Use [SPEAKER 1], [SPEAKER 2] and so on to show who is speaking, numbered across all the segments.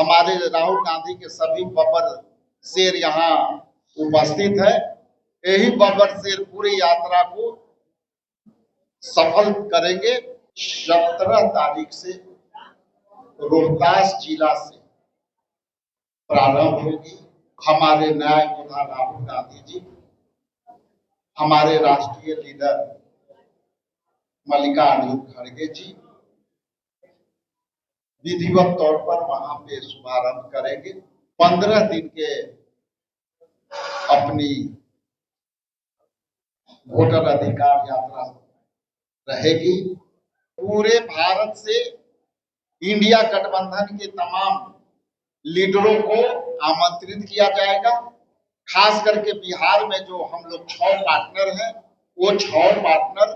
[SPEAKER 1] हमारे राहुल गांधी के सभी बब्बर शेर यहाँ उपस्थित है। यही बब्बर शेर पूरी यात्रा को सफल करेंगे। 17 तारीख से रोहतास जिला से प्रारंभ होगी। हमारे न्याय योद्धा राहुल गांधी जी, हमारे राष्ट्रीय लीडर मल्लिकार्जुन खड़गे जी विधिवत तौर पर वहां पे शुभारंभ करेंगे। 15 दिन के अपनी वोटर अधिकार यात्रा रहेगी। पूरे भारत से इंडिया गठबंधन के तमाम लीडरों को आमंत्रित किया जाएगा। खास करके बिहार में जो हम लोग 6 पार्टनर हैं, वो 6 पार्टनर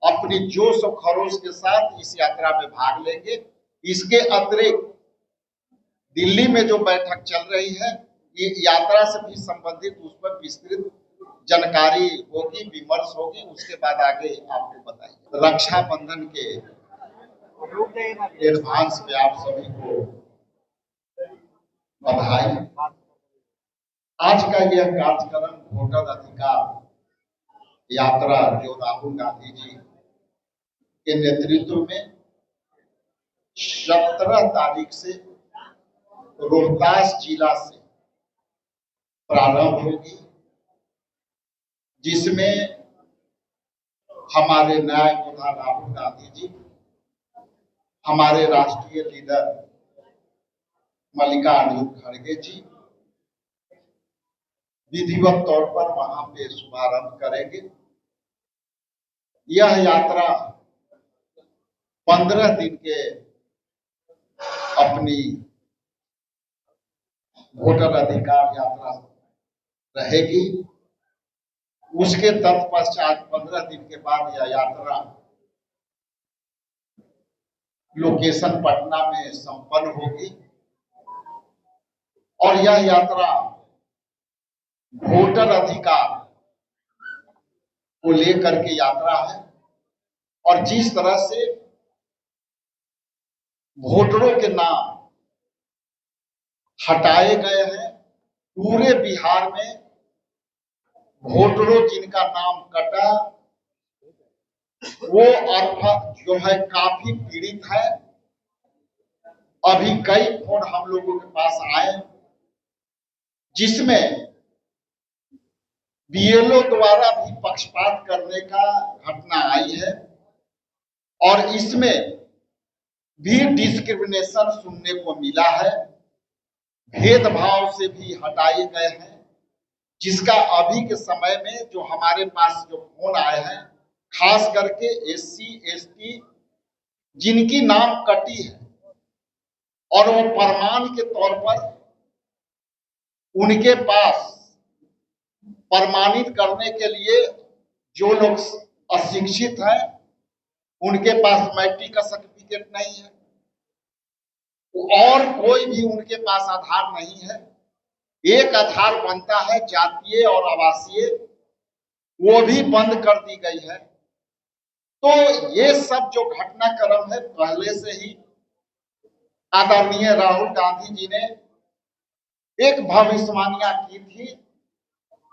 [SPEAKER 1] अपनी जोश और खरोश के साथ इस यात्रा में भाग लेंगे। इसके अतिरिक्त दिल्ली में जो बैठक चल रही है, ये यात्रा से भी संबंधित उस पर विस्तृत जानकारी होगी, विमर्श होगी। उसके बाद आगे आपको बताइए। रक्षाबंधन के एडवांस में आप सभी को बधाई। आज का यह कार्यक्रम वोटर अधिकार यात्रा जो राहुल गांधी जी के नेतृत्व में 17 तारीख से रोहतास जिला से प्रारंभ होगी, जिसमें हमारे न्याय योद्धा राहुल गांधी जी, हमारे राष्ट्रीय लीडर मल्लिकार्जुन खड़गे जी विधिवत तौर पर वहां पे शुभारंभ करेंगे। यह यात्रा 15 दिन के अपनी वोटर अधिकार यात्रा रहेगी। उसके तत्पश्चात 15 दिन के बाद यह यात्रा लोकेशन पटना में संपन्न होगी और यह यात्रा वोटर अधिकार को लेकर के यात्रा है। और जिस तरह से वोटरों के नाम हटाए गए हैं, पूरे बिहार में वोटरों जिनका नाम कटा वो जो है काफी पीड़ित है। अभी कई फोन हम लोगों के पास आए जिसमें बीएलओ द्वारा भी पक्षपात करने का घटना आई है और इसमें भी डिस्क्रिमिनेशन सुनने को मिला है। भेदभाव से भी हटाए गए हैं, जिसका अभी के समय में जो हमारे पास जो फोन आए हैं, खास करके एससी एसटी जिनकी नाम कटी है और वो प्रमाण के तौर पर उनके पास प्रमाणित करने के लिए जो लोग अशिक्षित हैं उनके पास मैट्रिक का सर्टिफिकेट नहीं है और कोई भी उनके पास आधार नहीं है। एक आधार बनता है जातीय और आवासीय, वो भी बंद कर दी गई है। तो ये सब जो घटनाक्रम है पहले से ही आदरणीय राहुल गांधी जी ने एक भविष्यवाणियां की थी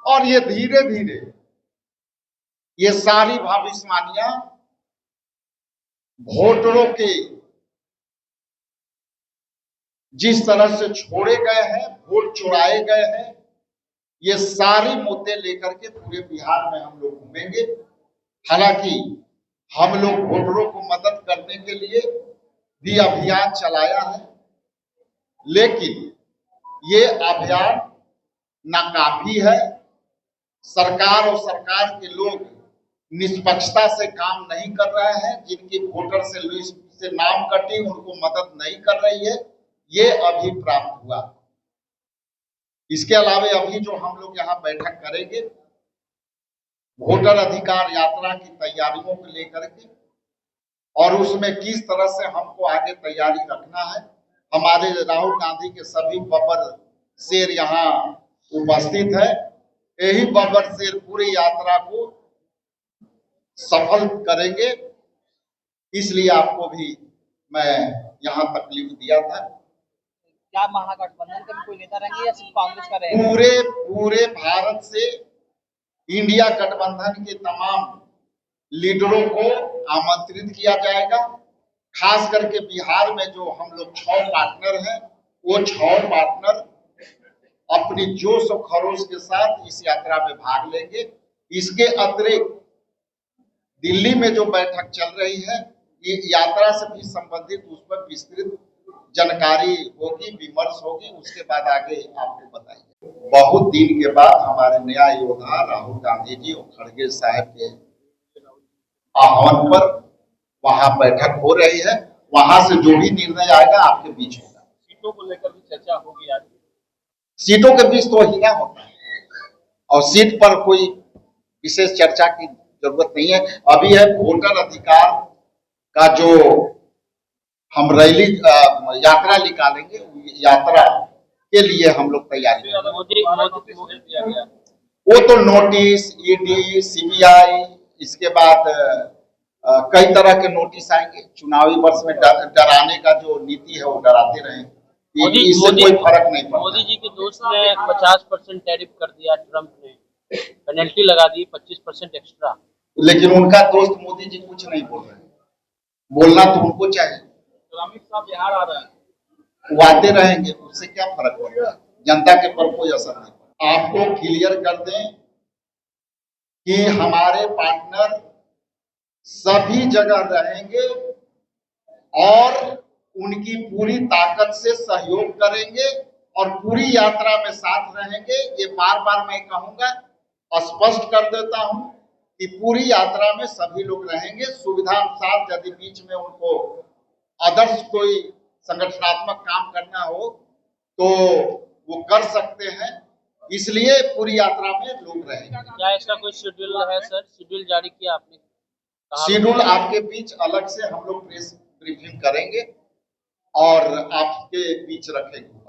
[SPEAKER 1] और ये धीरे धीरे ये सारी भविष्यवाणियां वोटरों के जिस तरह से छोड़े गए हैं, वोट चुराए गए हैं, ये सारे मुद्दे लेकर के पूरे बिहार में हम लोग घूमेंगे। हालांकि हम लोग वोटरों को मदद करने के लिए भी अभियान चलाया है, लेकिन ये अभियान नाकाफी है। सरकार और सरकार के लोग निष्पक्षता से काम नहीं कर रहे हैं। जिनकी वोटर से लिस्ट से नाम कटी उनको मदद नहीं कर रही है, ये अभी प्राप्त हुआ। इसके अलावा अभी जो हम लोग यहाँ बैठक करेंगे वोटर अधिकार यात्रा की तैयारियों को लेकर के और उसमें किस तरह से हमको आगे तैयारी रखना है, हमारे राहुल गांधी के सभी बब्बर शेर यहाँ उपस्थित है। यही बब्बर शेर पूरी यात्रा को सफल करेंगे। इसलिए आपको भी मैं यहाँ तकलीफ दिया था।
[SPEAKER 2] क्या महागठबंधन के भी कोई नेता रहेंगे या सिर्फ कांग्रेस का रहेगा?
[SPEAKER 1] पूरे भारत से इंडिया गठबंधन के तमाम लीडरों को आमंत्रित किया जाएगा। खास करके बिहार में जो हम लोग 6 पार्टनर हैं, वो 6 पार्टनर अपनी जोश और खरोश के साथ इस यात्रा में भाग लेंगे। इसके अतिरिक्त दिल्ली में जो बैठक चल रही है, ये यात्रा से भी संबंधित उस पर विस्तृत जानकारी होगी, विमर्श होगी, उसके बाद आगे आपको बताएंगे। बहुत दिन के बाद हमारे नया योद्धा राहुल गांधी जी और खड़गे साहब के आह्वान पर वहां बैठक हो रही है। वहां से जो भी निर्णय आएगा आपके बीच होगा।
[SPEAKER 2] सीटों को लेकर भी चर्चा होगी आज।
[SPEAKER 1] सीटों के बीच तो हिना होता है और सीट पर कोई विशेष चर्चा की जरूरत नहीं है। अभी है वोटर अधिकार का जो हम रैली यात्रा निकालेंगे, यात्रा के लिए हम लोग तैयारी वो तो नोटिस, ईडी, सीबीआई, इसके बाद कई तरह के नोटिस आएंगे। चुनावी वर्ष में डराने का जो नीति है वो डराते रहे, इससे कोई फर्क नहीं पड़ता।
[SPEAKER 2] मोदी जी के दोस्त ने 50% टैरिफ कर दिया, ट्रंप ने पेनल्टी लगा दी 25% एक्स्ट्रा।
[SPEAKER 1] लेकिन उनका दोस्त मोदी जी कुछ नहीं बोल रहे, बोलना तो उनको चाहिए।
[SPEAKER 2] अमित शाह बिहार आ रहे हैं,
[SPEAKER 1] वो आते रहेंगे, उससे क्या फर्क पड़ेगा, जनता के पर कोई असर नहीं पड़ता। आपको क्लियर कर दें कि हमारे पार्टनर सभी जगह रहेंगे और उनकी पूरी ताकत से सहयोग करेंगे और पूरी यात्रा में साथ रहेंगे। ये बार बार मैं कहूंगा, स्पष्ट कर देता हूं कि पूरी यात्रा में सभी लोग रहेंगे। सुविधा अनुसार यदि बीच में उनको आदर्श कोई संगठनात्मक काम करना हो तो वो कर सकते हैं, इसलिए पूरी यात्रा में लोग रहेंगे।
[SPEAKER 2] क्या ऐसा कोई शेड्यूल है सर? शेड्यूल जारी किया आपने?
[SPEAKER 1] शेड्यूल आपके बीच अलग से हम लोग प्रेस ब्रीफिंग करेंगे और आपके बीच रखेंगे।